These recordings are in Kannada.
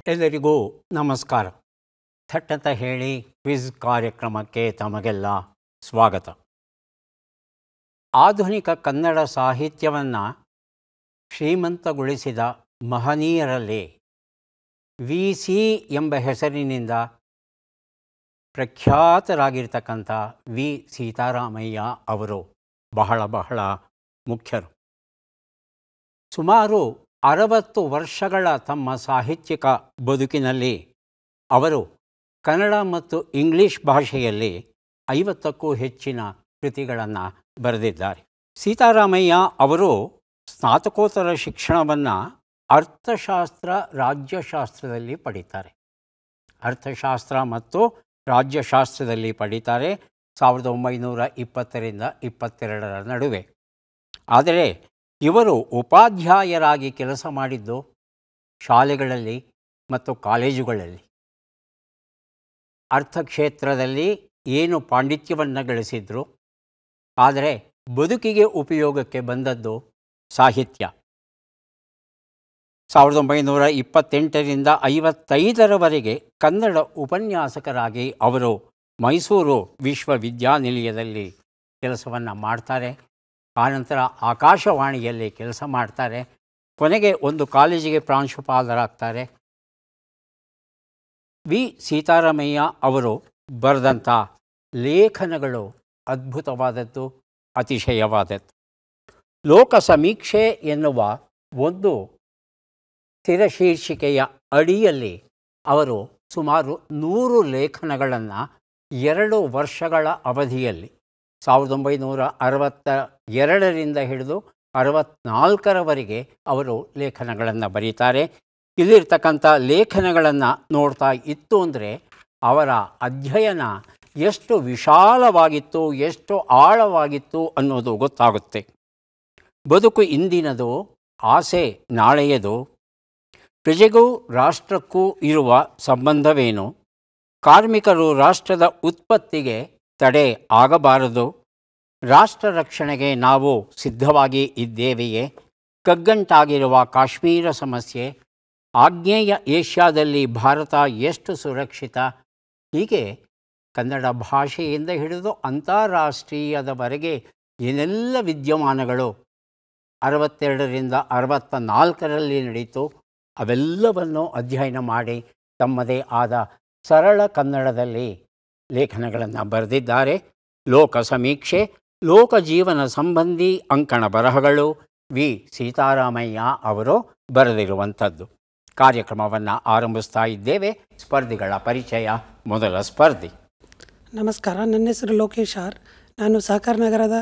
ಎಲ್ಲರಿಗೂ ನಮಸ್ಕಾರ. ಥಟ್ಟಂತ ಹೇಳಿ ಕ್ವಿಜ್ ಕಾರ್ಯಕ್ರಮಕ್ಕೆ ತಮಗೆಲ್ಲ ಸ್ವಾಗತ. ಆಧುನಿಕ ಕನ್ನಡ ಸಾಹಿತ್ಯವನ್ನು ಶ್ರೀಮಂತಗೊಳಿಸಿದ ಮಹನೀಯರಲ್ಲಿ ವಿ.ಸಿ. ಎಂಬ ಹೆಸರಿನಿಂದ ಪ್ರಖ್ಯಾತರಾಗಿರ್ತಕ್ಕಂಥ ವಿ. ಸೀತಾರಾಮಯ್ಯ ಅವರು ಬಹಳ ಮುಖ್ಯರು. ಸುಮಾರು 60 ವರ್ಷಗಳ ತಮ್ಮ ಸಾಹಿತ್ಯಿಕ ಬದುಕಿನಲ್ಲಿ ಅವರು ಕನ್ನಡ ಮತ್ತು ಇಂಗ್ಲೀಷ್ ಭಾಷೆಯಲ್ಲಿ 50ಕ್ಕೂ ಹೆಚ್ಚಿನ ಕೃತಿಗಳನ್ನು ಬರೆದಿದ್ದಾರೆ. ಸೀತಾರಾಮಯ್ಯ ಅವರು ಸ್ನಾತಕೋತ್ತರ ಶಿಕ್ಷಣವನ್ನು ಅರ್ಥಶಾಸ್ತ್ರ ರಾಜ್ಯಶಾಸ್ತ್ರದಲ್ಲಿ ಪಡೀತಾರೆ. ಅರ್ಥಶಾಸ್ತ್ರ ಮತ್ತು ರಾಜ್ಯಶಾಸ್ತ್ರದಲ್ಲಿ ಪಡೀತಾರೆ 1920ರಿಂದ 22ರ ನಡುವೆ. ಆದರೆ ಇವರು ಉಪಾಧ್ಯಾಯರಾಗಿ ಕೆಲಸ ಮಾಡಿದ್ದು ಶಾಲೆಗಳಲ್ಲಿ ಮತ್ತು ಕಾಲೇಜುಗಳಲ್ಲಿ. ಅರ್ಥಕ್ಷೇತ್ರದಲ್ಲಿ ಏನು ಪಾಂಡಿತ್ಯವನ್ನು ಗಳಿಸಿದ್ರು, ಆದರೆ ಬದುಕಿಗೆ ಉಪಯೋಗಕ್ಕೆ ಬಂದದ್ದು ಸಾಹಿತ್ಯ. 1928ರಿಂದ 55ರವರೆಗೆ ಕನ್ನಡ ಉಪನ್ಯಾಸಕರಾಗಿ ಅವರು ಮೈಸೂರು ವಿಶ್ವವಿದ್ಯಾನಿಲಯದಲ್ಲಿ ಕೆಲಸವನ್ನು ಮಾಡ್ತಾರೆ. ಆನಂತರ ಆಕಾಶವಾಣಿಯಲ್ಲಿ ಕೆಲಸ ಮಾಡ್ತಾರೆ. ಕೊನೆಗೆ ಒಂದು ಕಾಲೇಜಿಗೆ ಪ್ರಾಂಶುಪಾಲರಾಗ್ತಾರೆ. ವಿ. ಸೀತಾರಾಮಯ್ಯ ಅವರು ಬರೆದಂಥ ಲೇಖನಗಳು ಅದ್ಭುತವಾದದ್ದು, ಅತಿಶಯವಾದದ್ದು. ಲೋಕ ಸಮೀಕ್ಷೆ ಎನ್ನುವ ಒಂದು ಸ್ಥಿರಶೀರ್ಷಿಕೆಯ ಅಡಿಯಲ್ಲಿ ಅವರು ಸುಮಾರು 100 ಲೇಖನಗಳನ್ನು 2 ವರ್ಷಗಳ ಅವಧಿಯಲ್ಲಿ 1962ರಿಂದ ಹಿಡಿದು 64ರವರೆಗೆ ಅವರು ಲೇಖನಗಳನ್ನು ಬರೀತಾರೆ. ಇಲ್ಲಿರ್ತಕ್ಕಂಥ ಲೇಖನಗಳನ್ನು ನೋಡ್ತಾ ಇತ್ತು ಅಂದರೆ ಅವರ ಅಧ್ಯಯನ ಎಷ್ಟು ವಿಶಾಲವಾಗಿತ್ತು, ಎಷ್ಟು ಆಳವಾಗಿತ್ತು ಅನ್ನೋದು ಗೊತ್ತಾಗುತ್ತೆ. ಬದುಕು ಇಂದಿನದು, ಆಸೆ ನಾಳೆಯದು, ಪ್ರಜೆಗೂ ರಾಷ್ಟ್ರಕ್ಕೂ ಇರುವ ಸಂಬಂಧವೇನು, ಕಾರ್ಮಿಕರು ರಾಷ್ಟ್ರದ ಉತ್ಪತ್ತಿಗೆ ತಡೆ ಆಗಬಾರದು, ರಾಷ್ಟ್ರ ರಕ್ಷಣೆಗೆ ನಾವು ಸಿದ್ಧವಾಗಿ ಇದ್ದೇವೆಯೇ, ಕಗ್ಗಂಟಾಗಿರುವ ಕಾಶ್ಮೀರ ಸಮಸ್ಯೆ, ಆಗ್ನೇಯ ಏಷ್ಯಾದಲ್ಲಿ ಭಾರತ ಎಷ್ಟು ಸುರಕ್ಷಿತ, ಹೀಗೆ ಕನ್ನಡ ಭಾಷೆಯಿಂದ ಹಿಡಿದು ಅಂತಾರಾಷ್ಟ್ರೀಯದವರೆಗೆ ಏನೆಲ್ಲ ವಿದ್ಯಮಾನಗಳು 62ರಿಂದ 64ರಲ್ಲಿ ನಡೀತು ಅವೆಲ್ಲವನ್ನು ಅಧ್ಯಯನ ಮಾಡಿ ತಮ್ಮದೇ ಆದ ಸರಳ ಕನ್ನಡದಲ್ಲಿ ಲೇಖನಗಳನ್ನು ಬರೆದಿದ್ದಾರೆ. ಲೋಕ ಸಮೀಕ್ಷೆ, ಲೋಕ ಜೀವನ ಸಂಬಂಧಿ ಅಂಕಣ ಬರಹಗಳು ವಿ. ಸೀತಾರಾಮಯ್ಯ ಅವರು ಬರೆದಿರುವಂಥದ್ದು. ಕಾರ್ಯಕ್ರಮವನ್ನು ಆರಂಭಿಸ್ತಾ ಇದ್ದೇವೆ. ಸ್ಪರ್ಧಿಗಳ ಪರಿಚಯ. ಮೊದಲ ಸ್ಪರ್ಧಿ. ನಮಸ್ಕಾರ, ನನ್ನ ಹೆಸರು ಲೋಕೇಶ್ ಆರ್. ನಾನು ಸಹಕಾರ ನಗರದ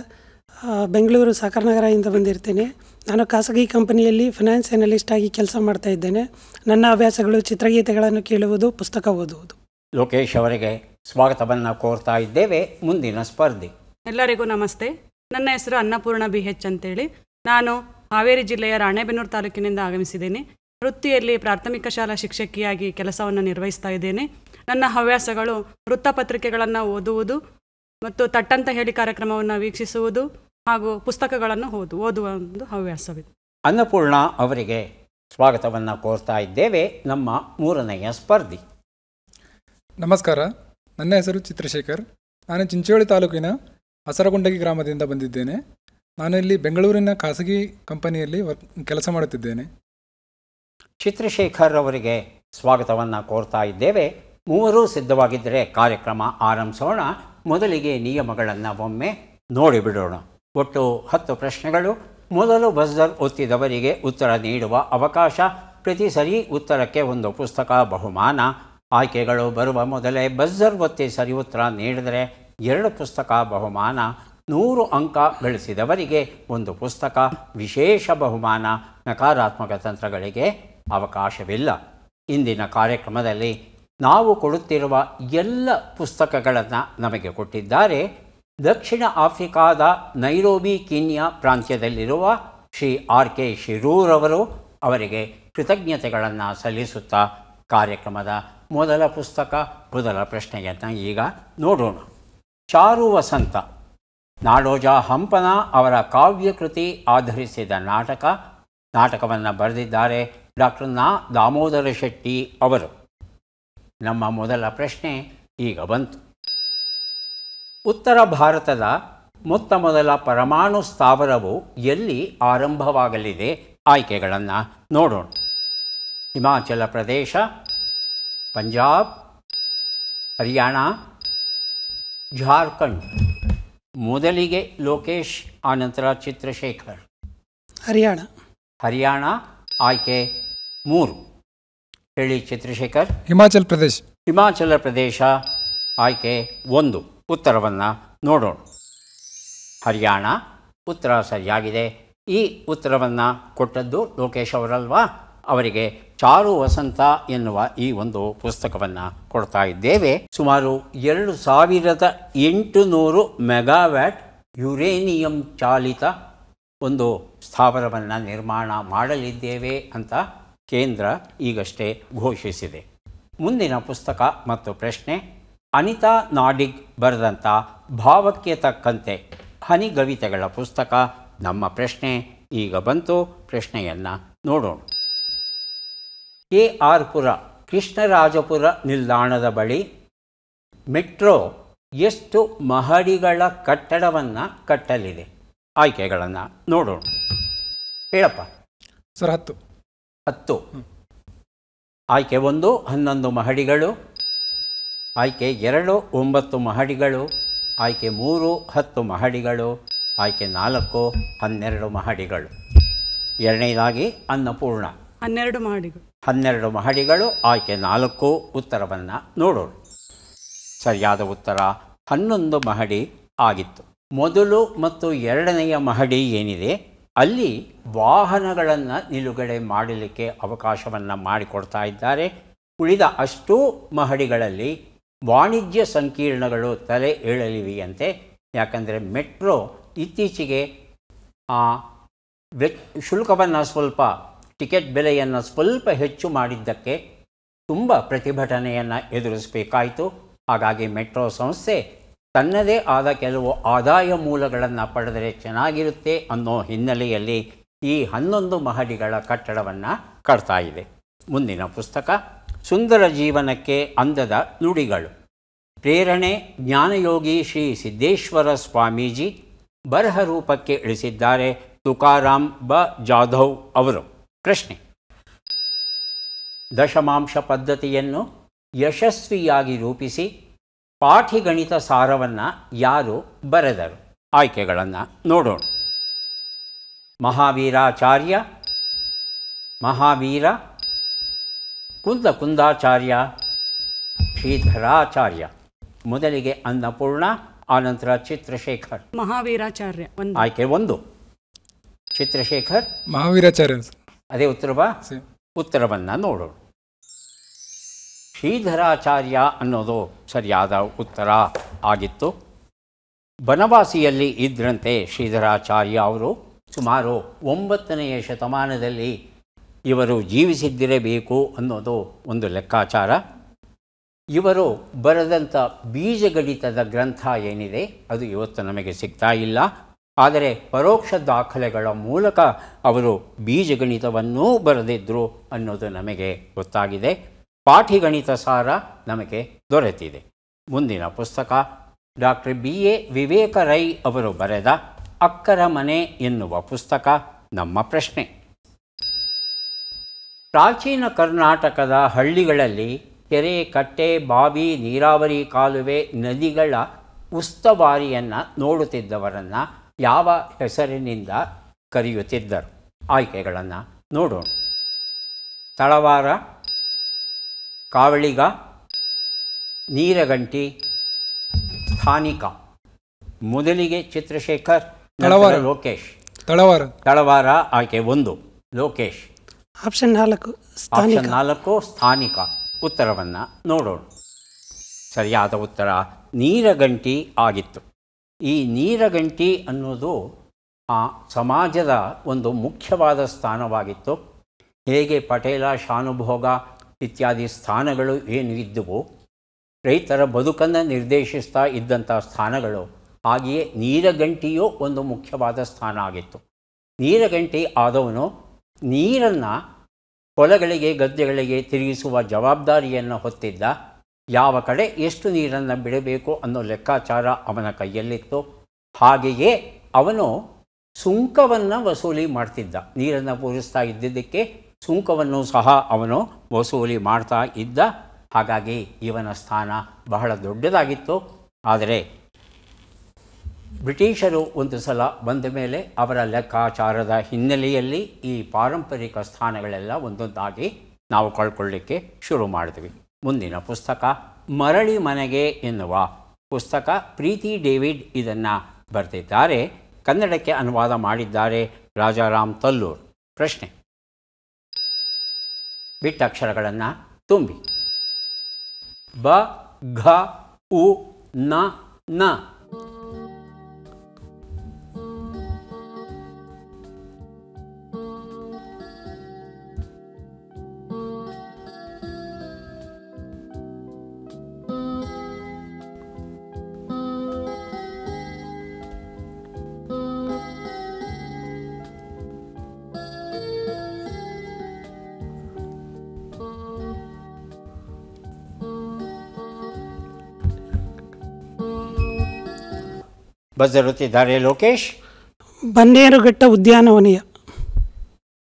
ಬೆಂಗಳೂರು ಸಹಕಾರ ನಗರದಿಂದ ಬಂದಿರ್ತೇನೆ. ನಾನು ಖಾಸಗಿ ಕಂಪನಿಯಲ್ಲಿ ಫೈನಾನ್ಸ್ ಅನಲಿಸ್ಟ್ ಆಗಿ ಕೆಲಸ ಮಾಡ್ತಾ ಇದ್ದೇನೆ. ನನ್ನ ಹವ್ಯಾಸಗಳು ಚಿತ್ರಗೀತೆಗಳನ್ನು ಕೇಳುವುದು, ಪುಸ್ತಕ ಓದುವುದು. ಲೋಕೇಶ್ ಅವರಿಗೆ ಸ್ವಾಗತವನ್ನು ಕೋರ್ತಾ ಇದ್ದೇವೆ. ಮುಂದಿನ ಸ್ಪರ್ಧಿ. ಎಲ್ಲರಿಗೂ ನಮಸ್ತೆ. ನನ್ನ ಹೆಸರು ಅನ್ನಪೂರ್ಣ BH ಅಂತೇಳಿ. ನಾನು ಹಾವೇರಿ ಜಿಲ್ಲೆಯ ರಾಣೆಬೆನ್ನೂರು ತಾಲೂಕಿನಿಂದ ಆಗಮಿಸಿದ್ದೇನೆ. ವೃತ್ತಿಯಲ್ಲಿ ಪ್ರಾಥಮಿಕ ಶಾಲಾ ಶಿಕ್ಷಕಿಯಾಗಿ ಕೆಲಸವನ್ನು ನಿರ್ವಹಿಸ್ತಾ ಇದ್ದೇನೆ. ನನ್ನ ಹವ್ಯಾಸಗಳು ವೃತ್ತಪತ್ರಿಕೆಗಳನ್ನು ಓದುವುದು ಮತ್ತು ತಟ್ಟಂತ ಹೇಳಿ ಕಾರ್ಯಕ್ರಮವನ್ನು ವೀಕ್ಷಿಸುವುದು ಹಾಗೂ ಪುಸ್ತಕಗಳನ್ನು ಓದುವ ಒಂದು ಹವ್ಯಾಸವಿದೆ. ಅನ್ನಪೂರ್ಣ ಅವರಿಗೆ ಸ್ವಾಗತವನ್ನು ಕೋರ್ತಾ ಇದ್ದೇವೆ. ನಮ್ಮ ಮೂರನೆಯ ಸ್ಪರ್ಧಿ. ನಮಸ್ಕಾರ, ನನ್ನ ಹೆಸರು ಚಿತ್ರಶೇಖರ್. ನಾನು ಚಿಂಚೋಳಿ ತಾಲೂಕಿನ ಹಸರಗುಂಡಗಿ ಗ್ರಾಮದಿಂದ ಬಂದಿದ್ದೇನೆ. ನಾನು ಇಲ್ಲಿ ಬೆಂಗಳೂರಿನ ಖಾಸಗಿ ಕಂಪನಿಯಲ್ಲಿ ಕೆಲಸ ಮಾಡುತ್ತಿದ್ದೇನೆ. ಚಿತ್ರಶೇಖರ್ ಅವರಿಗೆ ಸ್ವಾಗತವನ್ನು ಕೋರ್ತಾ ಇದ್ದೇವೆ. ಮೂವರೂ ಸಿದ್ಧವಾಗಿದ್ದರೆ ಕಾರ್ಯಕ್ರಮ ಆರಂಭಿಸೋಣ. ಮೊದಲಿಗೆ ನಿಯಮಗಳನ್ನು ಒಮ್ಮೆ ನೋಡಿಬಿಡೋಣ. ಒಟ್ಟು 10 ಪ್ರಶ್ನೆಗಳು. ಮೊದಲು ಬಜರ್ ಒತ್ತಿದವರಿಗೆ ಉತ್ತರ ನೀಡುವ ಅವಕಾಶ. ಪ್ರತಿ ಸರಿ ಉತ್ತರಕ್ಕೆ ಒಂದು ಪುಸ್ತಕ ಬಹುಮಾನ. ಆಯ್ಕೆಗಳು ಬರುವ ಮೊದಲೇ ಬಜರ್ ಒತ್ತಿ ಸರಿ ಉತ್ತರ ನೀಡಿದರೆ 2 ಪುಸ್ತಕ ಬಹುಮಾನ. 100 ಅಂಕ ಗಳಿಸಿದವರಿಗೆ ಒಂದು ಪುಸ್ತಕ, ವಿಶೇಷ ಬಹುಮಾನ. ನಕಾರಾತ್ಮಕ ತಂತ್ರಗಳಿಗೆ ಅವಕಾಶವಿಲ್ಲ. ಇಂದಿನ ಕಾರ್ಯಕ್ರಮದಲ್ಲಿ ನಾವು ಕೊಡುತ್ತಿರುವ ಎಲ್ಲ ಪುಸ್ತಕಗಳನ್ನು ನಮಗೆ ಕೊಟ್ಟಿದ್ದಾರೆ ದಕ್ಷಿಣ ಆಫ್ರಿಕಾದ ನೈರೋಬಿ ಕೀನ್ಯಾ ಪ್ರಾಂತ್ಯದಲ್ಲಿರುವ ಶ್ರೀ R.K. ಶಿರೂರವರು. ಅವರಿಗೆ ಕೃತಜ್ಞತೆಗಳನ್ನು ಸಲ್ಲಿಸುತ್ತಾ ಕಾರ್ಯಕ್ರಮದ ಮೊದಲ ಪುಸ್ತಕ, ಮೊದಲ ಪ್ರಶ್ನೆಯನ್ನು ಈಗ ನೋಡೋಣ. ಚಾರು ವಸಂತ ನಾಡೋಜ ಹಂಪನ ಅವರ ಕಾವ್ಯಕೃತಿ ಆಧರಿಸಿದ ನಾಟಕವನ್ನು ಬರೆದಿದ್ದಾರೆ ಡಾಕ್ಟರ್ ದಾಮೋದರ ಶೆಟ್ಟಿ ಅವರು. ನಮ್ಮ ಮೊದಲ ಪ್ರಶ್ನೆ ಈಗ ಬಂತು. ಉತ್ತರ ಭಾರತದ ಮೊದಲ ಪರಮಾಣು ಸ್ಥಾವರವು ಎಲ್ಲಿ ಆರಂಭವಾಗಲಿದೆ? ಆಯ್ಕೆಗಳನ್ನು ನೋಡೋಣ. ಹಿಮಾಚಲ ಪ್ರದೇಶ, ಪಂಜಾಬ್, ಹರಿಯಾಣ, ಜಾರ್ಖಂಡ್. ಮೊದಲಿಗೆ ಲೋಕೇಶ್, ಆನಂತರ ಚಿತ್ರಶೇಖರ್. ಹರಿಯಾಣ. ಹರಿಯಾಣ ಆಯ್ಕೆ 3. ಹೇಳಿ ಚಿತ್ರಶೇಖರ್. ಹಿಮಾಚಲ್ ಪ್ರದೇಶ್. ಹಿಮಾಚಲ ಪ್ರದೇಶ ಆಯ್ಕೆ 1. ಉತ್ತರವನ್ನು ನೋಡೋಣ. ಹರಿಯಾಣ ಉತ್ತರ ಸರಿಯಾಗಿದೆ. ಈ ಉತ್ತರವನ್ನು ಕೊಟ್ಟದ್ದು ಲೋಕೇಶ್ ಅವರಲ್ವಾ? ಅವರಿಗೆ ಚಾರು ವಸಂತ ಎನ್ನುವ ಈ ಒಂದು ಪುಸ್ತಕವನ್ನು ಕೊಡ್ತಾ ಇದ್ದೇವೆ. ಸುಮಾರು 2800 ಮೆಗಾವ್ಯಾಟ್ ಯುರೇನಿಯಂ ಚಾಲಿತ ಒಂದು ಸ್ಥಾವರವನ್ನು ನಿರ್ಮಾಣ ಮಾಡಲಿದ್ದೇವೆ ಅಂತ ಕೇಂದ್ರ ಈಗಷ್ಟೇ ಘೋಷಿಸಿದೆ. ಮುಂದಿನ ಪುಸ್ತಕ ಮತ್ತು ಪ್ರಶ್ನೆ ಅನಿತಾ ನಾಡಿಗ್ ಬರೆದಂಥ ಭಾವಕ್ಕೆ ತಕ್ಕಂತೆ ಹನಿಗವಿತೆಗಳ ಪುಸ್ತಕ. ನಮ್ಮ ಪ್ರಶ್ನೆ ಈಗ ಬಂತು. ಪ್ರಶ್ನೆಯನ್ನು ನೋಡೋಣ. KR ಪುರ ಕೃಷ್ಣರಾಜಪುರ ನಿಲ್ದಾಣದ ಬಳಿ ಮೆಟ್ರೋ ಎಷ್ಟು ಮಹಡಿಗಳ ಕಟ್ಟಡವನ್ನು ಕಟ್ಟಲಿದೆ? ಆಯ್ಕೆಗಳನ್ನು ನೋಡೋಣ. ಹೇಳಪ್ಪ ಸರ್. 10. 10. ಆಯ್ಕೆ 1 11 ಮಹಡಿಗಳು, ಆಯ್ಕೆ 2 9 ಮಹಡಿಗಳು, ಆಯ್ಕೆ 3 10 ಮಹಡಿಗಳು, ಆಯ್ಕೆ 4 12 ಮಹಡಿಗಳು. ಎರಡನೇದಾಗಿ ಅನ್ನಪೂರ್ಣ 12 ಮಹಡಿಗಳು. 12 ಮಹಡಿಗಳು, ಆಯ್ಕೆ 4. ಉತ್ತರವನ್ನು ನೋಡೋಣ. ಸರಿಯಾದ ಉತ್ತರ 11 ಮಹಡಿ ಆಗಿತ್ತು. ಮೊದಲು ಮತ್ತು ಎರಡನೆಯ ಮಹಡಿ ಏನಿದೆ ಅಲ್ಲಿ ವಾಹನಗಳನ್ನು ನಿಲುಗಡೆ ಮಾಡಲಿಕ್ಕೆ ಅವಕಾಶವನ್ನು ಮಾಡಿಕೊಡ್ತಾ ಇದ್ದಾರೆ. ಉಳಿದ ಅಷ್ಟೂ ಮಹಡಿಗಳಲ್ಲಿ ವಾಣಿಜ್ಯ ಸಂಕೀರ್ಣಗಳು ತಲೆ ಏಳಲಿವೆಯಂತೆ. ಯಾಕಂದರೆ ಮೆಟ್ರೋ ಇತ್ತೀಚೆಗೆ ಶುಲ್ಕವನ್ನು ಸ್ವಲ್ಪ, ಟಿಕೆಟ್ ಬೆಲೆಯನ್ನು ಸ್ವಲ್ಪ ಹೆಚ್ಚು ಮಾಡಿದ್ದಕ್ಕೆ ತುಂಬ ಪ್ರತಿಭಟನೆಯನ್ನು ಎದುರಿಸಬೇಕಾಯಿತು. ಹಾಗಾಗಿ ಮೆಟ್ರೋ ಸಂಸ್ಥೆ ತನ್ನದೇ ಆದ ಕೆಲವು ಆದಾಯ ಮೂಲಗಳನ್ನು ಪಡೆದರೆ ಚೆನ್ನಾಗಿರುತ್ತೆ ಅನ್ನೋ ಹಿನ್ನೆಲೆಯಲ್ಲಿ ಈ 11 ಮಹಡಿಗಳ ಕಟ್ಟಡವನ್ನು ಕಟ್ತಾ ಇದೆ. ಮುಂದಿನ ಪುಸ್ತಕ ಸುಂದರ ಜೀವನಕ್ಕೆ ಅಂದದ ನುಡಿಗಳು. ಪ್ರೇರಣೆ ಜ್ಞಾನಯೋಗಿ ಶ್ರೀ ಸಿದ್ದೇಶ್ವರ ಸ್ವಾಮೀಜಿ. ಬರಹ ರೂಪಕ್ಕೆ ಇಳಿಸಿದ್ದಾರೆ ತುಕಾರಾಮ್ ಜಾಧವ್ ಅವರು. ಪ್ರಶ್ನೆ ದಶಮಾಂಶ ಪದ್ಧತಿಯನ್ನು ಯಶಸ್ವಿಯಾಗಿ ರೂಪಿಸಿ ಪಾಠಿಗಣಿತ ಸಾರವನ್ನು ಯಾರು ಬರೆದರು? ಆಯ್ಕೆಗಳನ್ನು ನೋಡೋಣ. ಮಹಾವೀರಾಚಾರ್ಯ, ಮಹಾವೀರ, ಕುಂದಾಚಾರ್ಯ, ಶ್ರೀಧರಾಚಾರ್ಯ. ಮೊದಲಿಗೆ ಅನ್ನಪೂರ್ಣ, ಆನಂತರ ಚಿತ್ರಶೇಖರ್. ಮಹಾವೀರಾಚಾರ್ಯ. ಆಯ್ಕೆ 1. ಚಿತ್ರಶೇಖರ್. ಮಹಾವೀರಾಚಾರ್ಯ. ಅದೇ ಉತ್ತರವಾ? ಉತ್ತರವನ್ನು ನೋಡೋಣ. ಶ್ರೀಧರಾಚಾರ್ಯ ಅನ್ನೋದು ಸರಿಯಾದ ಉತ್ತರ ಆಗಿತ್ತು. ಬನವಾಸಿಯಲ್ಲಿ ಇದ್ರಂತೆ ಶ್ರೀಧರಾಚಾರ್ಯ ಅವರು. ಸುಮಾರು 9ನೇ ಶತಮಾನದಲ್ಲಿ ಇವರು ಜೀವಿಸಿದ್ದಿರಬೇಕು ಅನ್ನೋದು ಒಂದು ಲೆಕ್ಕಾಚಾರ. ಇವರು ಬರೆದಂಥ ಬೀಜಗಣಿತದ ಗ್ರಂಥ ಏನಿದೆ ಅದು ಇವತ್ತು ನಮಗೆ ಸಿಗ್ತಾ ಇಲ್ಲ. ಆದರೆ ಪರೋಕ್ಷ ದಾಖಲೆಗಳ ಮೂಲಕ ಅವರು ಬೀಜಗಣಿತವನ್ನೂ ಬರೆದಿದ್ದರು ಅನ್ನೋದು ನಮಗೆ ಗೊತ್ತಾಗಿದೆ. ಪಾಠಿಗಣಿತ ಸಾರ ನಮಗೆ ದೊರೆತಿದೆ. ಮುಂದಿನ ಪುಸ್ತಕ ಡಾಕ್ಟರ್ BA ವಿವೇಕ ರೈ ಅವರು ಬರೆದ ಅಕ್ಕರ ಮನೆ ಎನ್ನುವ ಪುಸ್ತಕ. ನಮ್ಮ ಪ್ರಶ್ನೆ ಪ್ರಾಚೀನ ಕರ್ನಾಟಕದ ಹಳ್ಳಿಗಳಲ್ಲಿ ಕೆರೆ, ಕಟ್ಟೆ, ಬಾವಿ, ನೀರಾವರಿ ಕಾಲುವೆ, ನದಿಗಳ ಉಸ್ತುವಾರಿಯನ್ನು ನೋಡುತ್ತಿದ್ದವರನ್ನು ಯಾವ ಹೆಸರಿನಿಂದ ಕರೆಯುತ್ತಿದ್ದರು? ಆಯ್ಕೆಗಳನ್ನು ನೋಡೋಣ. ತಳವಾರ, ಕಾವಳಿಗ, ನೀರಗಂಟಿ, ಸ್ಥಾನಿಕ. ಮೊದಲಿಗೆ ಚಿತ್ರಶೇಖರ್, ಲೋಕೇಶ್. ತಳವಾರ ಆಯ್ಕೆ 1. ಲೋಕೇಶ್. ಆಪ್ಷನ್ 4 ಸ್ಥಾನಿಕ. ಉತ್ತರವನ್ನು ನೋಡೋಣ. ಸರಿಯಾದ ಉತ್ತರ ನೀರಗಂಟಿ ಆಗಿತ್ತು. ಈ ನೀರಗಂಟಿ ಅನ್ನೋದು ಆ ಸಮಾಜದ ಒಂದು ಮುಖ್ಯವಾದ ಸ್ಥಾನವಾಗಿತ್ತು. ಹೇಗೆ ಪಟೇಲ, ಶಾನುಭೋಗ ಇತ್ಯಾದಿ ಸ್ಥಾನಗಳು ಏನು ಇದ್ದವು, ರೈತರ ಬದುಕನ್ನು ನಿರ್ದೇಶಿಸ್ತಾ ಇದ್ದಂಥ ಸ್ಥಾನಗಳು, ಹಾಗೆಯೇ ನೀರಗಂಟಿಯೂ ಒಂದು ಮುಖ್ಯವಾದ ಸ್ಥಾನ ಆಗಿತ್ತು. ನೀರಗಂಟಿ ಆದವನು ನೀರನ್ನು ಹೊಲಗಳಿಗೆ ಗದ್ದೆಗಳಿಗೆ ತಿರುಗಿಸುವ ಜವಾಬ್ದಾರಿಯನ್ನು ಹೊತ್ತಿದ್ದ. ಯಾವ ಕಡೆ ಎಷ್ಟು ನೀರನ್ನು ಬಿಡಬೇಕು ಅನ್ನೋ ಲೆಕ್ಕಾಚಾರ ಅವನ ಕೈಯಲ್ಲಿತ್ತು. ಹಾಗೆಯೇ ಅವನು ಸುಂಕವನ್ನು ವಸೂಲಿ ಮಾಡ್ತಿದ್ದ. ನೀರನ್ನು ಪೂರೈಸ್ತಾ ಇದ್ದಿದ್ದಕ್ಕೆ ಸುಂಕವನ್ನು ಸಹ ಅವನು ವಸೂಲಿ ಮಾಡ್ತಾ ಇದ್ದ. ಹಾಗಾಗಿ ಇವನ ಸ್ಥಾನ ಬಹಳ ದೊಡ್ಡದಾಗಿತ್ತು. ಆದರೆ ಬ್ರಿಟಿಷರು ಒಂದು ಸಲ ಬಂದ ಮೇಲೆ ಅವರ ಲೆಕ್ಕಾಚಾರದ ಹಿನ್ನೆಲೆಯಲ್ಲಿ ಈ ಪಾರಂಪರಿಕ ಸ್ಥಾನಗಳೆಲ್ಲ ಒಂದೊಂದಾಗಿ ನಾವು ಕಳ್ಕೊಳ್ಳಿಕ್ಕೆ ಶುರು ಮಾಡಿದ್ವಿ. ಮುಂದಿನ ಪುಸ್ತಕ ಮರಳಿ ಮನೆಗೆ ಎನ್ನುವ ಪುಸ್ತಕ. ಪ್ರೀತಿ ಡೇವಿಡ್ ಇದನ್ನು ಬರೆದಿದ್ದಾರೆ. ಕನ್ನಡಕ್ಕೆ ಅನುವಾದ ಮಾಡಿದ್ದಾರೆ ರಾಜಾರಾಮ್ ತಲ್ಲೂರ್. ಪ್ರಶ್ನೆ: ಬಿಟ್ಟ ಅಕ್ಷರಗಳನ್ನು ತುಂಬಿ. ಬ, ಘ, ಉ, ನ, ನ. ಬರೆದಿರುತ್ತಿದ್ದಾರೆ ಲೋಕೇಶ್. ಬನ್ನೇರುಘಟ್ಟ ಉದ್ಯಾನವನಯ.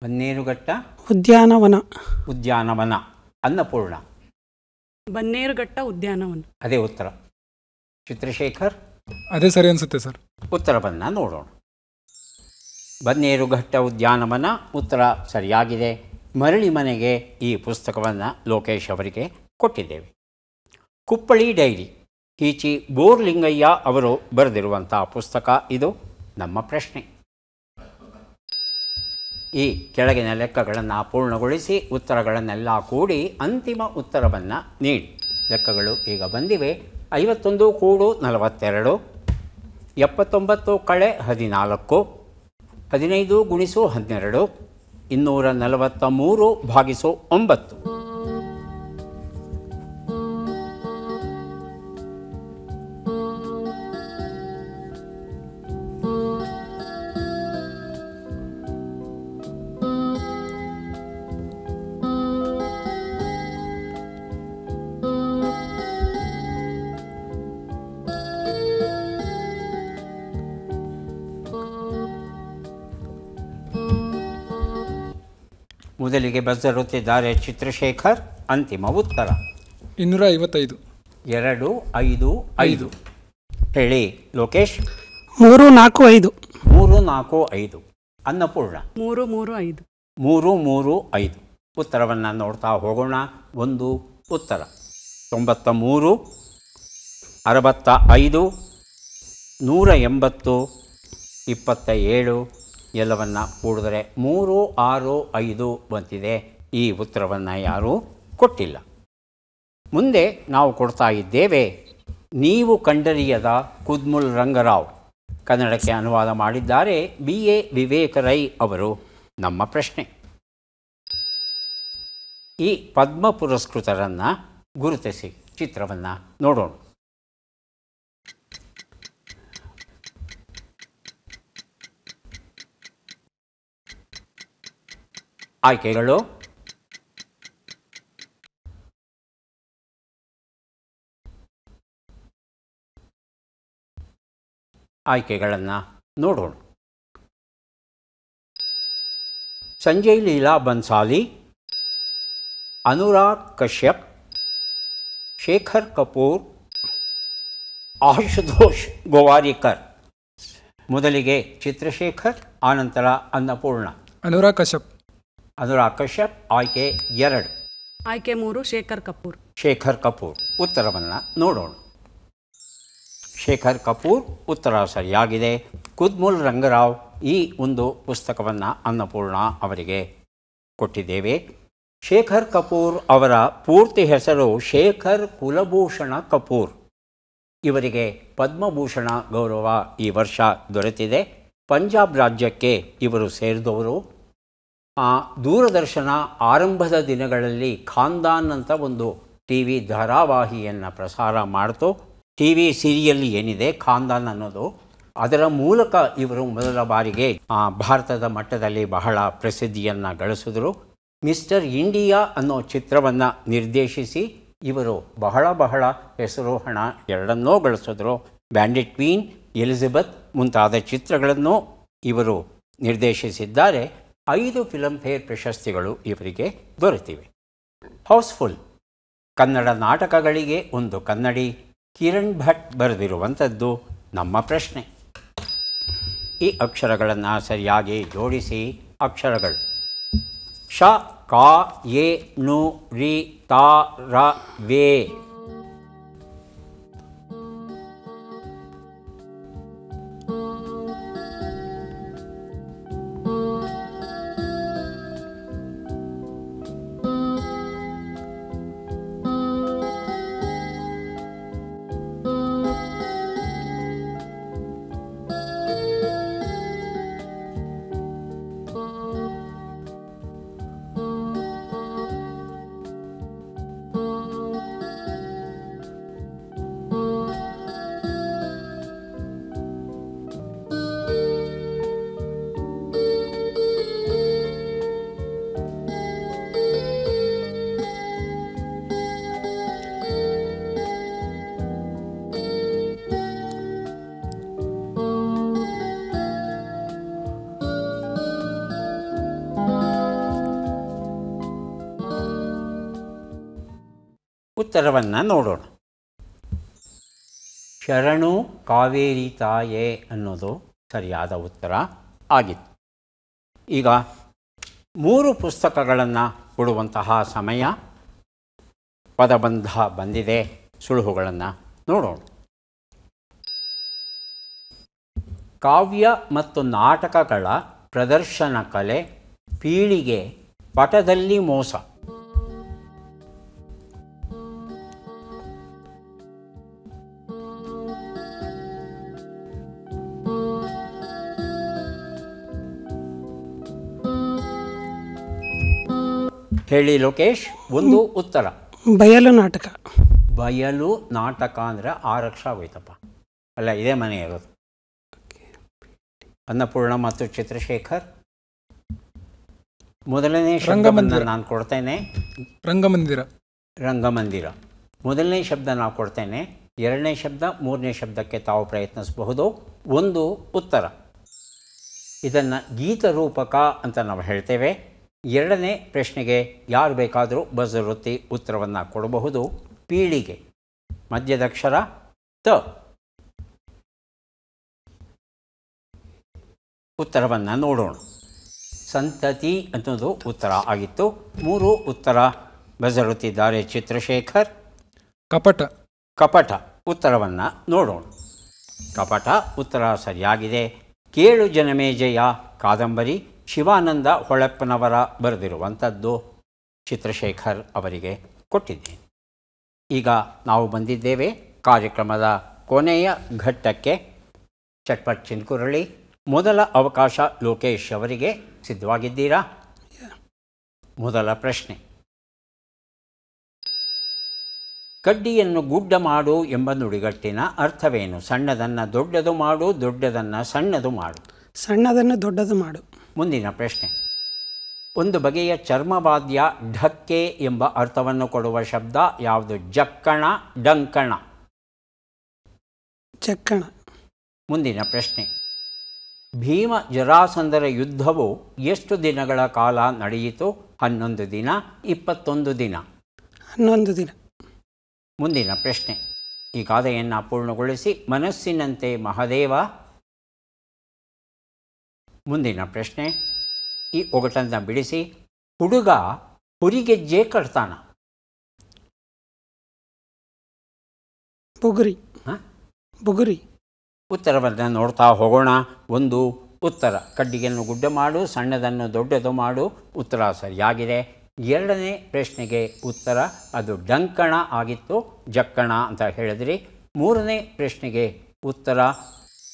ಬನ್ನೇರುಘಟ್ಟ ಉದ್ಯಾನವನ. ಉದ್ಯಾನವನ. ಅನ್ನಪೂರ್ಣ. ಬನ್ನೇರುಘಟ್ಟ ಉದ್ಯಾನವನ. ಅದೇ ಉತ್ತರ. ಚಿತ್ರಶೇಖರ್. ಅದೇ ಸರಿ ಅನಿಸುತ್ತೆ ಸರ್. ಉತ್ತರವನ್ನು ನೋಡೋಣ. ಬನ್ನೇರುಘಟ್ಟ ಉದ್ಯಾನವನ ಉತ್ತರ ಸರಿಯಾಗಿದೆ. ಮರಳಿ ಮನೆಗೆ ಈ ಪುಸ್ತಕವನ್ನು ಲೋಕೇಶ್ ಅವರಿಗೆ ಕೊಟ್ಟಿದ್ದೇವೆ. ಕುಪ್ಪಳಿ ಡೈರಿ ಈಚಿ ಬೋರ್ಲಿಂಗಯ್ಯ ಅವರು ಬರೆದಿರುವಂಥ ಪುಸ್ತಕ ಇದು. ನಮ್ಮ ಪ್ರಶ್ನೆ: ಈ ಕೆಳಗಿನ ಲೆಕ್ಕಗಳನ್ನು ಪೂರ್ಣಗೊಳಿಸಿ ಉತ್ತರಗಳನ್ನೆಲ್ಲ ಕೂಡಿ ಅಂತಿಮ ಉತ್ತರವನ್ನು ನೀಡಿ. ಲೆಕ್ಕಗಳು ಈಗ ಬಂದಿವೆ. 51 ಕೂಡು 42, 79 ಕಳೆ 14, 15 ಗುಣಿಸು 12, 243 ಭಾಗಿಸು 9. ಮೊದಲಿಗೆ ಬರೆದಿರುತ್ತಿದ್ದಾರೆ ಚಿತ್ರಶೇಖರ್. ಅಂತಿಮ ಉತ್ತರ 255. 2, 5, 5. ಹೇಳಿ ಲೋಕೇಶ್. 3, 4, 5. 3, 4, 5. ಅನ್ನಪೂರ್ಣ. 3, 3, 5. 3, 3, 5. ಉತ್ತರವನ್ನು ನೋಡ್ತಾ ಹೋಗೋಣ. ಒಂದು ಉತ್ತರ 93, 65, 180, 27 ಎಲ್ಲವನ್ನು ಕೂಡಿದರೆ 3, 6, 5 ಬಂತಿದೆ. ಈ ಉತ್ತರವನ್ನು ಯಾರೂ ಕೊಟ್ಟಿಲ್ಲ. ಮುಂದೆ ನಾವು ಕೊಡ್ತಾ ಇದ್ದೇವೆ ನೀವು ಕಂಡರಿಯದ ಕುದ್ಮುಲ್ ರಂಗರಾವ್. ಕನ್ನಡಕ್ಕೆ ಅನುವಾದ ಮಾಡಿದ್ದಾರೆ BA ವಿವೇಕ ರೈ ಅವರು. ನಮ್ಮ ಪ್ರಶ್ನೆ: ಈ ಪದ್ಮ ಪುರಸ್ಕೃತರನ್ನು ಗುರುತಿಸಿ. ಚಿತ್ರವನ್ನು ನೋಡೋಣ. ಆಯ್ಕೆಗಳು: ಆಯ್ಕೆಗಳನ್ನು ನೋಡೋಣ. ಸಂಜಯ್ ಲೀಲಾ ಬನ್ಸಾಲಿ, ಅನುರಾಗ್ ಕಶ್ಯಪ್, ಶೇಖರ್ ಕಪೂರ್, ಆಶುತೋಷ್ ಗೋವಾರಿಕರ್. ಮೊದಲಿಗೆ ಚಿತ್ರಶೇಖರ್, ಆನಂತರ ಅನ್ನಪೂರ್ಣ. ಅನುರಾಗ್ ಕಶ್ಯಪ್. ಅನುರಾಗ್ ಕಶ್ಯಪ್ ಆಯ್ಕೆ 2. ಆಯ್ಕೆ 3 ಶೇಖರ್ ಕಪೂರ್. ಶೇಖರ್ ಕಪೂರ್. ಉತ್ತರವನ್ನು ನೋಡೋಣ. ಶೇಖರ್ ಕಪೂರ್ ಉತ್ತರ ಸರಿಯಾಗಿದೆ. ಕುದ್ಮುಲ್ ರಂಗರಾವ್ ಈ ಒಂದು ಪುಸ್ತಕವನ್ನು ಅನ್ನಪೂರ್ಣ ಅವರಿಗೆ ಕೊಟ್ಟಿದ್ದೇವೆ. ಶೇಖರ್ ಕಪೂರ್ ಅವರ ಪೂರ್ತಿ ಹೆಸರು ಶೇಖರ್ ಕುಲಭೂಷಣ ಕಪೂರ್. ಇವರಿಗೆ ಪದ್ಮಭೂಷಣ ಗೌರವ ಈ ವರ್ಷ ದೊರೆತಿದೆ. ಪಂಜಾಬ್ ರಾಜ್ಯಕ್ಕೆ ಇವರು ಸೇರಿದವರು. ದೂರದರ್ಶನ ಆರಂಭದ ದಿನಗಳಲ್ಲಿ ಖಾನ್ದಾನ್ ಅಂತ ಒಂದು TV ಧಾರಾವಾಹಿಯನ್ನು ಪ್ರಸಾರ ಮಾಡ್ತು. TV ಸೀರಿಯಲ್ ಏನಿದೆ ಖಾನ್ದಾನ್ ಅನ್ನೋದು, ಅದರ ಮೂಲಕ ಇವರು ಮೊದಲ ಬಾರಿಗೆ ಭಾರತದ ಮಟ್ಟದಲ್ಲಿ ಬಹಳ ಪ್ರಸಿದ್ಧಿಯನ್ನು ಗಳಿಸಿದರು. ಮಿಸ್ಟರ್ ಇಂಡಿಯಾ ಅನ್ನೋ ಚಿತ್ರವನ್ನು ನಿರ್ದೇಶಿಸಿ ಇವರು ಬಹಳ ಹೆಸರು ಹಣ ಎರಡನ್ನೂ ಗಳಿಸಿದ್ರು. ಬ್ಯಾಂಡಿಟ್ ಕ್ವೀನ್, ಎಲಿಜಬೆತ್ ಮುಂತಾದ ಚಿತ್ರಗಳನ್ನು ಇವರು ನಿರ್ದೇಶಿಸಿದ್ದಾರೆ. 5 ಫಿಲ್ಮ್ಫೇರ್ ಪ್ರಶಸ್ತಿಗಳು ಇವರಿಗೆ ದೊರೆತಿವೆ. ಹೌಸ್ಫುಲ್ ಕನ್ನಡ ನಾಟಕಗಳಿಗೆ ಒಂದು ಕನ್ನಡಿ, ಕಿರಣ್ ಭಟ್ ಬರೆದಿರುವಂಥದ್ದು ನಮ್ಮ ಪ್ರಶ್ನೆ. ಈ ಅಕ್ಷರಗಳನ್ನು ಸರಿಯಾಗಿ ಜೋಡಿಸಿ. ಅಕ್ಷರಗಳು ಶ, ಕ, ಎ, ನು, ರಿ, ತ, ರ, ವೇ. ಉತ್ತರವನ್ನು ನೋಡೋಣ. ಶರಣು ಕಾವೇರಿ ತಾಯೇ ಅನ್ನೋದು ಸರಿಯಾದ ಉತ್ತರ ಆಗಿತ್ತು. ಈಗ 3 ಪುಸ್ತಕಗಳನ್ನು ಕೊಡುವಂತಹ ಸಮಯ. ಪದಬಂಧ ಬಂದಿದೆ. ಸುಳುಹುಗಳನ್ನು ನೋಡೋಣ. ಕಾವ್ಯ ಮತ್ತು ನಾಟಕಗಳ ಪ್ರದರ್ಶನ ಕಲೆ, ಪೀಳಿಗೆ, ಪಟದಲ್ಲಿ ಮೋಸ. ಹೇಳಿ ಲೋಕೇಶ್. ಒಂದು ಉತ್ತರ ಬಯಲು ನಾಟಕ. ಬಯಲು ನಾಟಕ ಅಂದರೆ 6 ಅಕ್ಷರ ಆಗೋಯ್ತಪ್ಪ. ಅಲ್ಲ, ಇದೇ ಮನೆ ಇರೋದು. ಅನ್ನಪೂರ್ಣ ಮತ್ತು ಚಿತ್ರಶೇಖರ್. ಮೊದಲನೇ ಶಬ್ದವನ್ನು ನಾನು ಕೊಡ್ತೇನೆ. ರಂಗಮಂದಿರ ಮೊದಲನೇ ಶಬ್ದ ನಾವು ಕೊಡ್ತೇನೆ. 2ನೇ ಶಬ್ದ 3ನೇ ಶಬ್ದಕ್ಕೆ ತಾವು ಪ್ರಯತ್ನಿಸಬಹುದು. ಒಂದು ಉತ್ತರ. ಇದನ್ನು ಗೀತರೂಪಕ ಅಂತ ನಾವು ಹೇಳ್ತೇವೆ. 2ನೇ ಪ್ರಶ್ನೆಗೆ ಯಾರು ಬೇಕಾದರೂ ಬಜರ್ ಒತ್ತಿ ಉತ್ತರವನ್ನು ಕೊಡಬಹುದು. ಪೀಳಿಗೆ ಮಧ್ಯದಕ್ಷರ ತ. ಉತ್ತರವನ್ನು ನೋಡೋಣ. ಸಂತತಿ ಅನ್ನೋದು ಉತ್ತರ ಆಗಿತ್ತು. 3 ಉತ್ತರ ಬಜರ್ ಒತ್ತಿದ್ದಾರೆ ಚಿತ್ರಶೇಖರ್. ಕಪಟ ಉತ್ತರವನ್ನು ನೋಡೋಣ. ಕಪಟ ಉತ್ತರ ಸರಿಯಾಗಿದೆ. ಕೇಳು ಜನಮೇಜಯ ಕಾದಂಬರಿ ಶಿವಾನಂದ ಹೊಳೆಪ್ಪನವರ ಬರೆದಿರುವಂಥದ್ದು. ಚಿತ್ರಶೇಖರ್ ಅವರಿಗೆ ಕೊಟ್ಟಿದ್ದೇನೆ. ಈಗ ನಾವು ಬಂದಿದ್ದೇವೆ ಕಾರ್ಯಕ್ರಮದ ಕೊನೆಯ ಘಟ್ಟಕ್ಕೆ. ಚಟ್ಪಟ್ ಚಿನ್ಕುರಳಿ. ಮೊದಲ ಅವಕಾಶ ಲೋಕೇಶ್ ಅವರಿಗೆ. ಸಿದ್ಧವಾಗಿದ್ದೀರಾ? ಮೊದಲ ಪ್ರಶ್ನೆ. ಕಡ್ಡಿಯನ್ನು ಗುಡ್ಡ ಮಾಡು ಎಂಬ ನುಡಿಗಟ್ಟಿನ ಅರ್ಥವೇನು? ಸಣ್ಣದನ್ನು ದೊಡ್ಡದು ಮಾಡು, ದೊಡ್ಡದನ್ನು ಸಣ್ಣದು ಮಾಡು. ಸಣ್ಣದನ್ನು ದೊಡ್ಡದು ಮಾಡು. ಮುಂದಿನ ಪ್ರಶ್ನೆ. ಒಂದು ಬಗೆಯ ಚರ್ಮವಾದ್ಯ ಢಕ್ಕೆ ಎಂಬ ಅರ್ಥವನ್ನು ಕೊಡುವ ಶಬ್ದ ಯಾವುದು? ಜಕ್ಕಣ, ಡಂಕಣ. ಚಕ್ಕಣ. ಮುಂದಿನ ಪ್ರಶ್ನೆ. ಭೀಮ ಜರಾಸಂಧರ ಯುದ್ಧವು ಎಷ್ಟು ದಿನಗಳ ಕಾಲ ನಡೆಯಿತು? 11 ದಿನ, 21 ದಿನ. 11 ದಿನ. ಮುಂದಿನ ಪ್ರಶ್ನೆ. ಈ ಗಾದೆಯನ್ನು ಪೂರ್ಣಗೊಳಿಸಿ. ಮನಸ್ಸಿನಂತೆ ಮಹದೇವ. ಮುಂದಿನ ಪ್ರಶ್ನೆ. ಈ ಒಗಟನ್ನು ಬಿಡಿಸಿ. ಹುಡುಗ ಹುರಿಗೆಜ್ಜೆ ಕಟ್ತಾನ. ಬುಗುರಿ. ಉತ್ತರವನ್ನು ನೋಡ್ತಾ ಹೋಗೋಣ. ಒಂದು ಉತ್ತರ. ಕಡ್ಡಿಯನ್ನು ಗುಡ್ಡ ಮಾಡು, ಸಣ್ಣದನ್ನು ದೊಡ್ಡದು ಮಾಡು. ಉತ್ತರ ಸರಿಯಾಗಿದೆ. 2ನೇ ಪ್ರಶ್ನೆಗೆ ಉತ್ತರ ಅದು ಡಂಕಣ ಆಗಿತ್ತು. ಜಕ್ಕಣ ಅಂತ ಹೇಳಿದ್ರಿ. 3ನೇ ಪ್ರಶ್ನೆಗೆ ಉತ್ತರ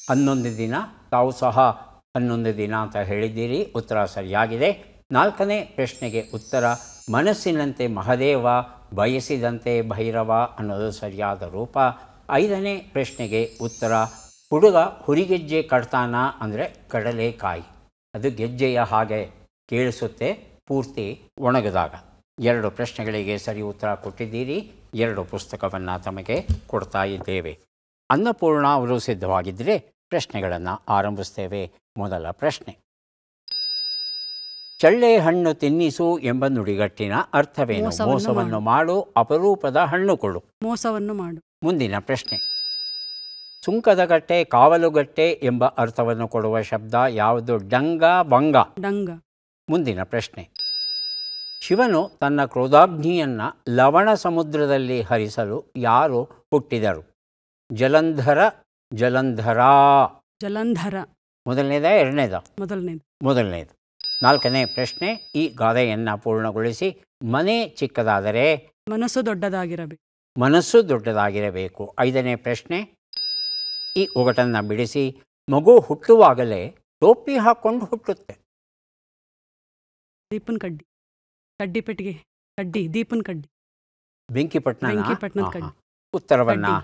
11 ದಿನ. ತಾವು ಸಹ 11 ದಿನ ಅಂತ ಹೇಳಿದ್ದೀರಿ. ಉತ್ತರ ಸರಿಯಾಗಿದೆ. 4ನೇ ಪ್ರಶ್ನೆಗೆ ಉತ್ತರ ಮನಸ್ಸಿನಂತೆ ಮಹದೇವ, ಬಯಸಿದಂತೆ ಭೈರವ ಅನ್ನೋದು ಸರಿಯಾದ ರೂಪ. 5ನೇ ಪ್ರಶ್ನೆಗೆ ಉತ್ತರ ಹುಡುಗ ಹುರಿಗೆಜ್ಜೆ ಕಟ್ತಾನ ಅಂದರೆ ಕಡಲೆಕಾಯಿ. ಅದು ಗೆಜ್ಜೆಯ ಹಾಗೆ ಕೇಳಿಸುತ್ತೆ. ಪೂರ್ತಿ ಒಣಗಿದಾಗ. 2 ಪ್ರಶ್ನೆಗಳಿಗೆ ಸರಿ ಉತ್ತರ ಕೊಟ್ಟಿದ್ದೀರಿ. 2 ಪುಸ್ತಕವನ್ನು ತಮಗೆ ಕೊಡ್ತಾ ಇದ್ದೇವೆ. ಅನ್ನಪೂರ್ಣ ಅವರು ಸಿದ್ಧವಾಗಿದ್ದರೆ ಪ್ರಶ್ನೆಗಳನ್ನು ಆರಂಭಿಸ್ತೇವೆ. ಮೊದಲ ಪ್ರಶ್ನೆ, ಚಳ್ಳೆ ಹಣ್ಣು ತಿನ್ನಿಸು ಎಂಬ ನುಡಿಗಟ್ಟಿನ ಅರ್ಥವೇನು? ಮೋಸವನ್ನು ಮಾಡು, ಅಪರೂಪದ ಹಣ್ಣು ಕೊಡು. ಮೋಸವನ್ನು ಮಾಡು. ಮುಂದಿನ ಪ್ರಶ್ನೆ, ಸುಂಕದಗಟ್ಟೆ, ಕಾವಲುಗಟ್ಟೆ ಎಂಬ ಅರ್ಥವನ್ನು ಕೊಡುವ ಶಬ್ದ ಯಾವುದು? ಡಂಗ, ಭಂಗ. ಡಂಗ. ಮುಂದಿನ ಪ್ರಶ್ನೆ, ಶಿವನು ತನ್ನ ಕ್ರೋಧಾಗ್ನಿಯನ್ನು ಲವಣ ಸಮುದ್ರದಲ್ಲಿ ಹರಿಸಲು ಯಾರು ಹುಟ್ಟಿದರು? ಜಲಂಧರ, ಜಲಂಧರ. ಜಲಂಧರ. ಮೊದಲನೇದ, ಎರಡನೇದ? ಮೊದಲನೇದು. ಮೊದಲನೇದು. 4ನೇ ಪ್ರಶ್ನೆ, ಈ ಗಾದೆಯನ್ನು ಪೂರ್ಣಗೊಳಿಸಿ. ಮನೆ ಚಿಕ್ಕದಾದರೆ ಮನಸ್ಸು ದೊಡ್ಡದಾಗಿರಬೇಕು. ಮನಸ್ಸು ದೊಡ್ಡದಾಗಿರಬೇಕು. 5ನೇ ಪ್ರಶ್ನೆ, ಈ ಒಗಟನ್ನು ಬಿಡಿಸಿ. ಮಗು ಹುಟ್ಟುವಾಗಲೇ ಟೋಪಿ ಹಾಕ್ಕೊಂಡು ಹುಟ್ಟುತ್ತೆ. ದೀಪನ್ ಕಡ್ಡಿ. ಕಡ್ಡಿ ಪೆಟ್ಟಿಗೆ. ಕಡ್ಡಿ. ದೀಪನ್ ಕಡ್ಡಿ. ಬೆಂಕಿಪಟ್ಟಣದ ಕಡ್ಡಿ. ಉತ್ತರವನ್ನು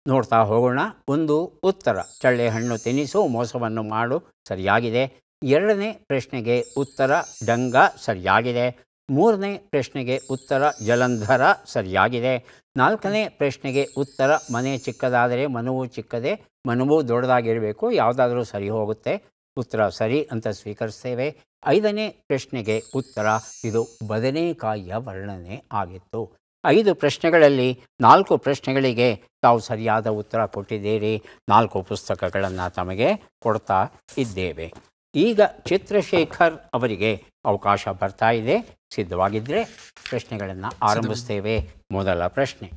ನೋಡ್ತಾ ಹೋಗೋಣ. 1 ಉತ್ತರ ಚಳ್ಳೆ ಹಣ್ಣು ತಿನ್ನಿಸು, ಮೋಸವನ್ನು ಮಾಡು ಸರಿಯಾಗಿದೆ. 2ನೇ ಪ್ರಶ್ನೆಗೆ ಉತ್ತರ ಡಂಗ ಸರಿಯಾಗಿದೆ. 3ನೇ ಪ್ರಶ್ನೆಗೆ ಉತ್ತರ ಜಲಂಧರ ಸರಿಯಾಗಿದೆ. 4ನೇ ಪ್ರಶ್ನೆಗೆ ಉತ್ತರ ಮನೆ ಚಿಕ್ಕದಾದರೆ ಮನವು ಚಿಕ್ಕದೆ, ಮನವು ದೊಡ್ಡದಾಗಿರಬೇಕು. ಯಾವುದಾದ್ರೂ ಸರಿ ಹೋಗುತ್ತೆ. ಉತ್ತರ ಸರಿ ಅಂತ ಸ್ವೀಕರಿಸ್ತೇವೆ. 5ನೇ ಪ್ರಶ್ನೆಗೆ ಉತ್ತರ ಇದು ಬದನೆಕಾಯಿಯ ವರ್ಣನೆ ಆಗಿತ್ತು. 5 ಪ್ರಶ್ನೆಗಳಲ್ಲಿ 4 ಪ್ರಶ್ನೆಗಳಿಗೆ ತಾವು ಸರಿಯಾದ ಉತ್ತರ ಕೊಟ್ಟಿದ್ದೀರಿ. 4 ಪುಸ್ತಕಗಳನ್ನು ತಮಗೆ ಕೊಡ್ತಾ ಇದ್ದೇವೆ. ಈಗ ಚಿತ್ರಶೇಖರ್ ಅವರಿಗೆ ಅವಕಾಶ ಬರ್ತಾ ಇದೆ. ಸಿದ್ಧವಾಗಿದ್ದರೆ ಪ್ರಶ್ನೆಗಳನ್ನು ಆರಂಭಿಸ್ತೇವೆ. ಮೊದಲ ಪ್ರಶ್ನೆ,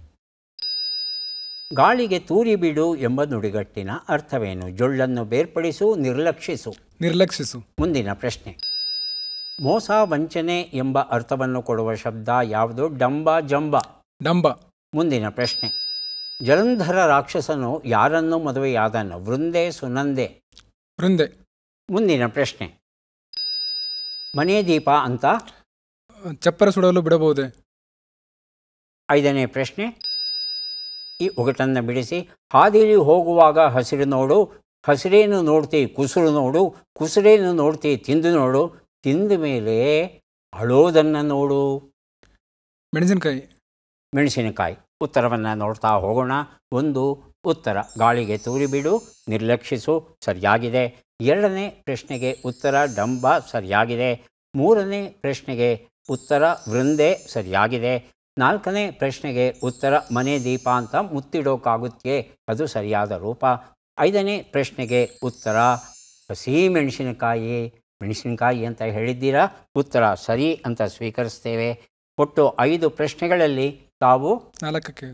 ಗಾಳಿಗೆ ತೂರಿ ಬಿಡು ಎಂಬ ನುಡಿಗಟ್ಟಿನ ಅರ್ಥವೇನು? ಜೊಳ್ಳನ್ನು ಬೇರ್ಪಡಿಸು, ನಿರ್ಲಕ್ಷಿಸು. ನಿರ್ಲಕ್ಷಿಸು. ಮುಂದಿನ ಪ್ರಶ್ನೆ, ಮೋಸ ವಂಚನೆ ಎಂಬ ಅರ್ಥವನ್ನು ಕೊಡುವ ಶಬ್ದ ಯಾವುದು? ಡಂಬ, ಜಂಬ. ಡಂಬ. ಮುಂದಿನ ಪ್ರಶ್ನೆ, ಜಲಂಧರ ರಾಕ್ಷಸನು ಯಾರನ್ನು ಮದುವೆಯಾದನು? ವೃಂದೆ, ಸುನಂದೆ. ವೃಂದೆ. ಮುಂದಿನ ಪ್ರಶ್ನೆ, ಮನೆ ದೀಪ ಅಂತ ಚಪ್ಪರ ಸುಡಲು ಬಿಡಬಹುದೇ? 5ನೇ ಪ್ರಶ್ನೆ, ಈ ಒಗಟನ್ನು ಬಿಡಿಸಿ. ಹಾದಿಲಿ ಹೋಗುವಾಗ ಹಸಿರು ನೋಡು, ಹಸಿರೇನು ನೋಡ್ತಿ ಕುಸುರು ನೋಡು, ಕುಸುರೇನು ನೋಡ್ತಿ ತಿಂದು ನೋಡು, ತಿಂದ ಮೇಲೆ ಅಳೋದನ್ನು ನೋಡು. ಮೆಣಸಿನಕಾಯಿ. ಮೆಣಸಿನಕಾಯಿ. ಉತ್ತರವನ್ನು ನೋಡ್ತಾ ಹೋಗೋಣ. 1 ಉತ್ತರ ಗಾಳಿಗೆ ತೂರಿ ಬಿಡು, ನಿರ್ಲಕ್ಷಿಸು ಸರಿಯಾಗಿದೆ. 2ನೇ ಪ್ರಶ್ನೆಗೆ ಉತ್ತರ ಡಂಬ ಸರಿಯಾಗಿದೆ. 3ನೇ ಪ್ರಶ್ನೆಗೆ ಉತ್ತರ ವೃಂದೆ ಸರಿಯಾಗಿದೆ. 4ನೇ ಪ್ರಶ್ನೆಗೆ ಉತ್ತರ ಮನೆ ದೀಪ ಅಂತ ಮುತ್ತಿಡೋಕ್ಕಾಗುತ್ತೆ, ಅದು ಸರಿಯಾದ ರೂಪ. 5ನೇ ಪ್ರಶ್ನೆಗೆ ಉತ್ತರ ಹಸಿ ಮೆಣಸಿನಕಾಯಿ. ಮೆಣಸಿನಕಾಯಿ ಅಂತ ಹೇಳಿದ್ದೀರಾ. ಉತ್ತರ ಸರಿ ಅಂತ ಸ್ವೀಕರಿಸ್ತೇವೆ. ಒಟ್ಟು 5 ಪ್ರಶ್ನೆಗಳಲ್ಲಿ ತಾವು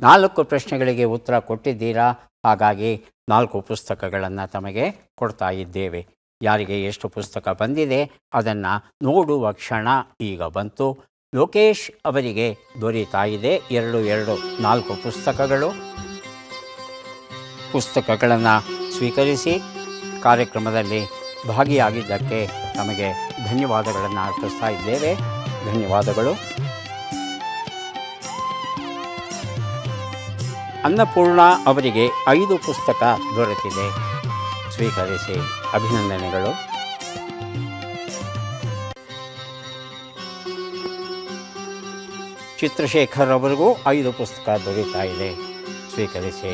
4 ಪ್ರಶ್ನೆಗಳಿಗೆ ಉತ್ತರ ಕೊಟ್ಟಿದ್ದೀರಾ. ಹಾಗಾಗಿ 4 ಪುಸ್ತಕಗಳನ್ನು ತಮಗೆ ಕೊಡ್ತಾ ಇದ್ದೇವೆ. ಯಾರಿಗೆ ಎಷ್ಟು ಪುಸ್ತಕ ಬಂದಿದೆ ಅದನ್ನು ನೋಡುವ ಕ್ಷಣ ಈಗ ಬಂತು. ಲೋಕೇಶ್ ಅವರಿಗೆ ದೊರೀತಾ ಇದೆ 4 ಪುಸ್ತಕಗಳು. ಪುಸ್ತಕಗಳನ್ನು ಸ್ವೀಕರಿಸಿ ಕಾರ್ಯಕ್ರಮದಲ್ಲಿ ಭಾಗಿಯಾಗಿದ್ದಕ್ಕೆ ತಮಗೆ ಧನ್ಯವಾದಗಳನ್ನು ಅರ್ಪಿಸ್ತಾ ಇದ್ದೇವೆ. ಧನ್ಯವಾದಗಳು. ಅನ್ನಪೂರ್ಣ ಅವರಿಗೆ 5 ಪುಸ್ತಕ ದೊರೆತಿದೆ. ಸ್ವೀಕರಿಸಿ ಅಭಿನಂದನೆಗಳು. ಚಿತ್ರಶೇಖರ್ ಅವರಿಗೂ 5 ಪುಸ್ತಕ ದೊರೀತಾ ಇದೆ. ಸ್ವೀಕರಿಸಿ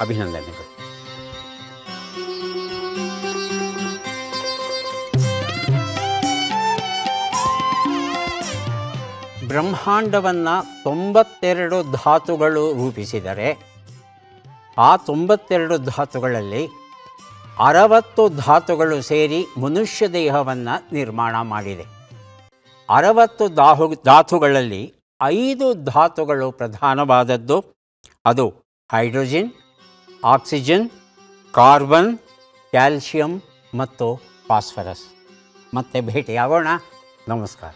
ಅಭಿನಂದನೆಗಳು. ಬ್ರಹ್ಮಾಂಡವನ್ನು 92 ಧಾತುಗಳು ರೂಪಿಸಿದರೆ ಆ 92 ಧಾತುಗಳಲ್ಲಿ 60 ಧಾತುಗಳು ಸೇರಿ ಮನುಷ್ಯ ದೇಹವನ್ನು ನಿರ್ಮಾಣ ಮಾಡಿದೆ. 60 ಧಾತುಗಳಲ್ಲಿ 5 ಧಾತುಗಳು ಪ್ರಧಾನವಾದದ್ದು. ಅದು ಹೈಡ್ರೋಜನ್, ಆಕ್ಸಿಜನ್, ಕಾರ್ಬನ್, ಕ್ಯಾಲ್ಶಿಯಂ ಮತ್ತು ಫಾಸ್ಫರಸ್. ಮತ್ತೆ ಭೇಟಿಯಾಗೋಣ. ನಮಸ್ಕಾರ.